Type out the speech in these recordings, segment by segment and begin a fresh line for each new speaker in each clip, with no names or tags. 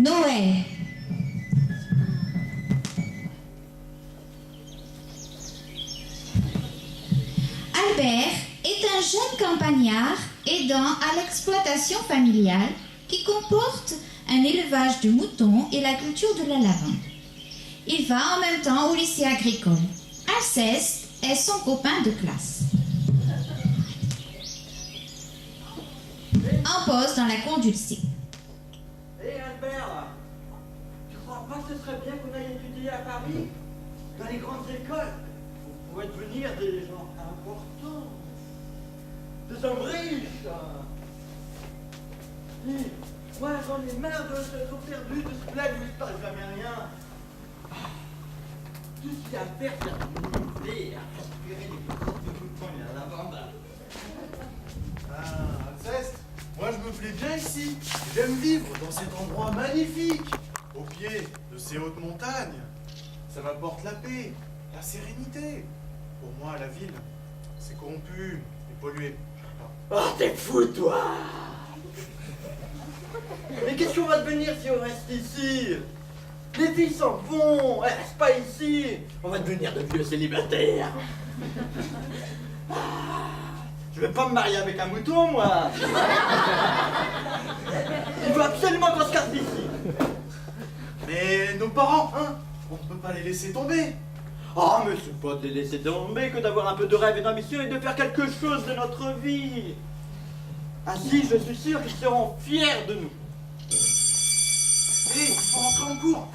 Noël. Albert est un jeune campagnard aidant à l'exploitation familiale qui comporte un élevage de moutons et la culture de la lavande. Il va en même temps au lycée agricole. Alceste est son copain de classe. En pause dans la cour du lycée.
Hé Albert, tu crois pas que ce serait bien qu'on aille étudier à Paris? Dans les grandes écoles, on pourrait devenir des gens importants, des hommes riches. Dis, moi j'en ai marre de se trop perdu, de ce blague où il ne passe jamais rien. Tout ce qu'il y a à faire, c'est à m'aider, à récupérer les petites de moutons et à la lavande.
Ah, Alceste, moi je me plais bien ici. J'aime vivre dans cet endroit magnifique, au pied de ces hautes montagnes. Ça m'apporte la paix, la sérénité. Pour moi, la ville, c'est corrompu et pollué.
Oh, t'es fou, toi! Mais qu'est-ce qu'on va devenir si on reste ici? Les filles s'en vont, elles restent pas ici. On va devenir de vieux célibataires. Je vais pas me marier avec un mouton, moi. Il faut absolument qu'on se casse d'ici.
Mais nos parents, hein, on ne peut pas les laisser tomber.
Oh, mais c'est pas de les laisser tomber que d'avoir un peu de rêve et d'ambition et de faire quelque chose de notre vie. Ainsi, je suis sûr qu'ils seront fiers de nous.
Hé, il faut rentrer en cours.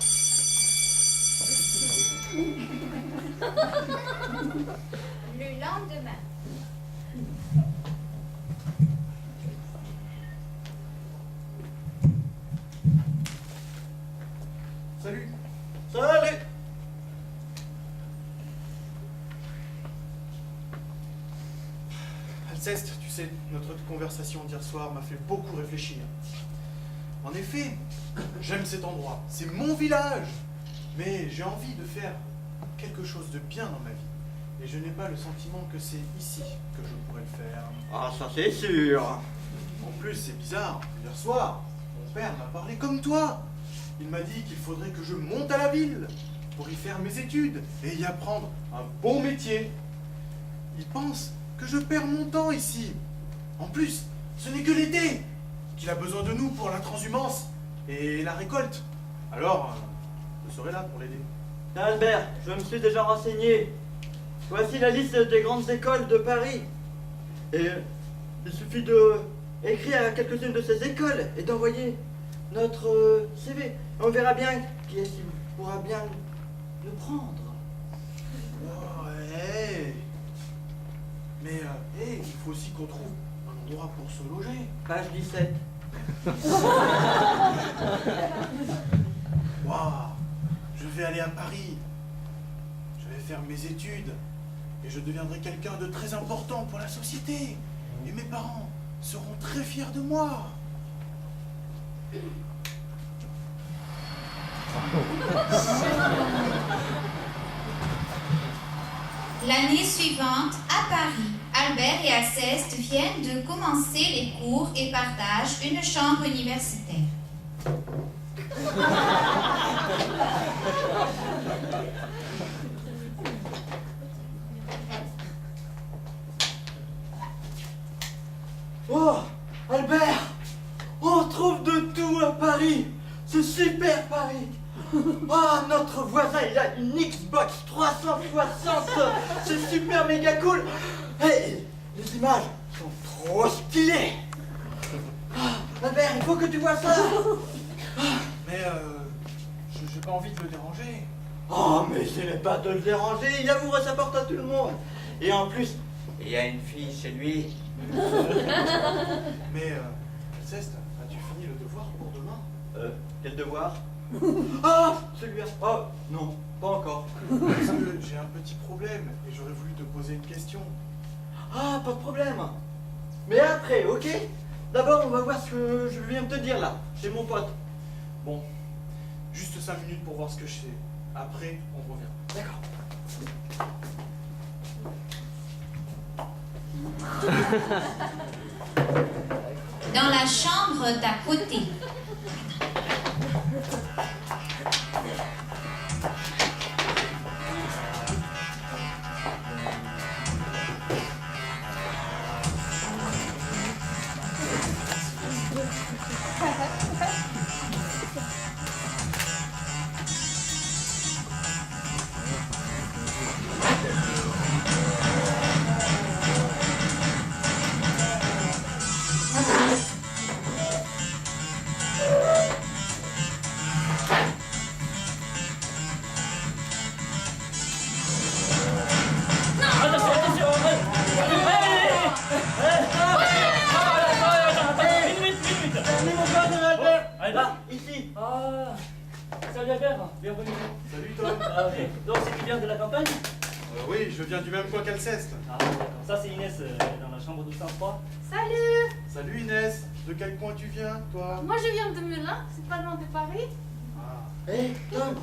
Le lendemain.
Salut.
Salut!
Alceste, tu sais, notre conversation d'hier soir m'a fait beaucoup réfléchir. En effet, j'aime cet endroit, c'est mon village. Mais j'ai envie de faire quelque chose de bien dans ma vie. Et je n'ai pas le sentiment que c'est ici que je pourrais le faire.
Ah, ça c'est sûr.
En plus, c'est bizarre. Hier soir, mon père m'a parlé comme toi. Il m'a dit qu'il faudrait que je monte à la ville pour y faire mes études et y apprendre un bon métier. Il pense que je perds mon temps ici. En plus, ce n'est que l'été qu'il a besoin de nous pour la transhumance et la récolte. Alors, je serai là pour l'aider.
Tiens, Albert, je me suis déjà renseigné. Voici la liste des grandes écoles de Paris. Et il suffit de écrire à quelques-unes de ces écoles et d'envoyer notre CV. On verra bien qui est-ce qui pourra bien nous prendre.
Ouais. Mais il faut aussi qu'on trouve un endroit pour se loger.
Page 17.
Waouh, je vais aller à Paris. Je vais faire mes études. Et je deviendrai quelqu'un de très important pour la société. Et mes parents seront très fiers de moi.
L'année suivante, à Paris, Albert et Alceste viennent de commencer les cours et partagent une chambre universitaire.
Oh, Albert, on trouve de tout à Paris. C'est super Paris. Oh, notre voisin, il a une Xbox 360. C'est super méga cool. Hey, les images sont trop stylées. Ah, Albert, il faut que tu vois ça.
Mais j'ai pas envie de le déranger.
Oh, mais ce n'est pas de le déranger. Il avouera sa porte à tout le monde. Et en plus, il y a une fille chez lui.
Mais, Alceste, as-tu fini le devoir pour demain?
Quel devoir? Ah, celui-là. Oh, non, pas encore.
Parce que j'ai un petit problème et j'aurais voulu te poser une question.
Ah, pas de problème. Mais après, ok? D'abord, on va voir ce que je viens de te dire là, chez mon pote.
Bon, juste 5 minutes pour voir ce que je fais. Après, on revient.
D'accord.
Dans la chambre d'à côté.
Albert, bienvenue.
Salut Tom.
Ah, ok. Donc c'est tu viens de la campagne?
Oui, je viens du même coin qu'Alceste.
Ah d'accord. Ça c'est Inès, elle est dans la chambre 203.
Salut!
Salut Inès. De quel coin tu viens, toi?
Moi je viens de Melun, c'est pas loin de Paris.
Ah.
Hé, Tom,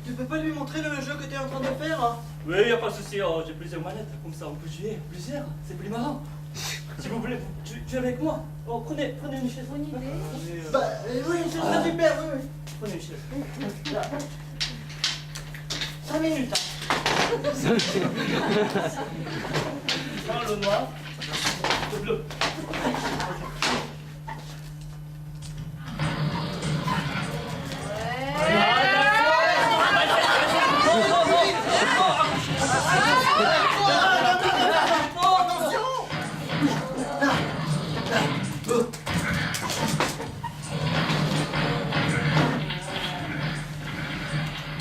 tu peux pas lui montrer le jeu que t'es en train de faire hein?
Oui, y a pas de souci, oh, j'ai plusieurs manettes, comme ça on peut jouer plusieurs, c'est plus marrant. Si vous voulez, tu es avec moi. Oh, prenez une chaise.
Bonne idée.
Allez,
Bah, oui, ce serait super, oui, oui.
Prenez une chaise.
Là. 5 minutes, hein.
Prends le noir, le bleu.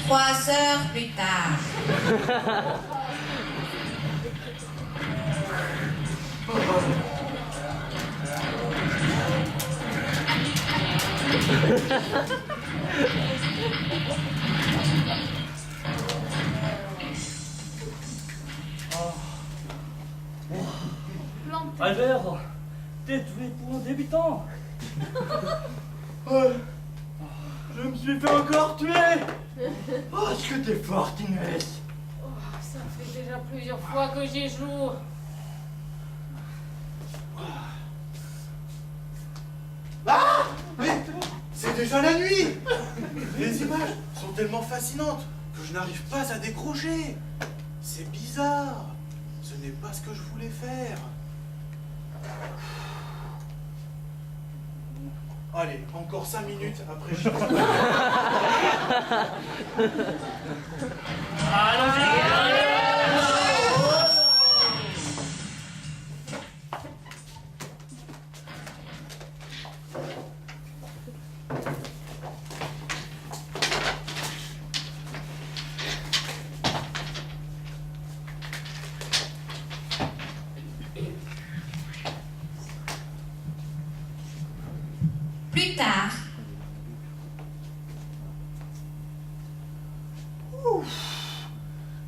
Trois heures plus tard.
Planté.
Albert, t'es doué pour un débutant.
Ouais. Je me suis fait encore tuer. Oh, est-ce que t'es forte, Inès?
Oh, ça fait déjà plusieurs fois que j'y joue.
Ah! Mais c'est déjà la nuit! Les images sont tellement fascinantes que je n'arrive pas à décrocher. C'est bizarre. Ce n'est pas ce que je voulais faire. Allez, encore 5 minutes après je...
Plus tard.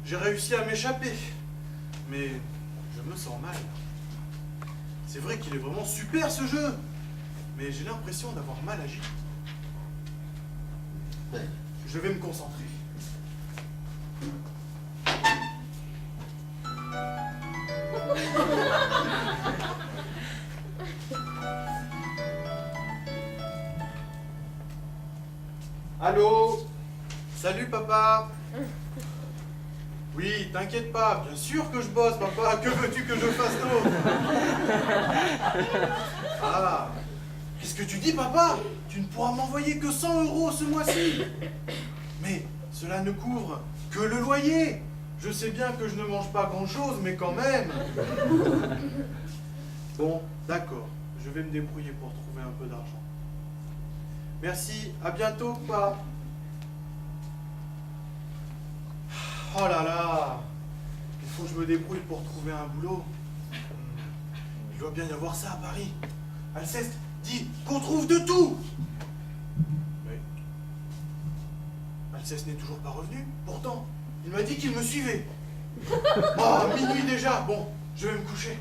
J'ai réussi à m'échapper. Mais je me sens mal. C'est vrai qu'il est vraiment super ce jeu. Mais j'ai l'impression d'avoir mal agi. Je vais me concentrer. Allô? Salut papa. Oui, t'inquiète pas, bien sûr que je bosse papa, que veux-tu que je fasse d'autre? Ah, qu'est-ce que tu dis papa? Tu ne pourras m'envoyer que 100 € ce mois-ci. Mais cela ne couvre que le loyer. Je sais bien que je ne mange pas grand-chose, mais quand même. Bon, d'accord, je vais me débrouiller pour trouver un peu d'argent. Merci, à bientôt, papa. Oh là là, il faut que je me débrouille pour trouver un boulot. Il doit bien y avoir ça à Paris. Alceste dit qu'on trouve de tout. Mais Alceste n'est toujours pas revenu. Pourtant, il m'a dit qu'il me suivait. Oh, minuit déjà. Bon, je vais me coucher.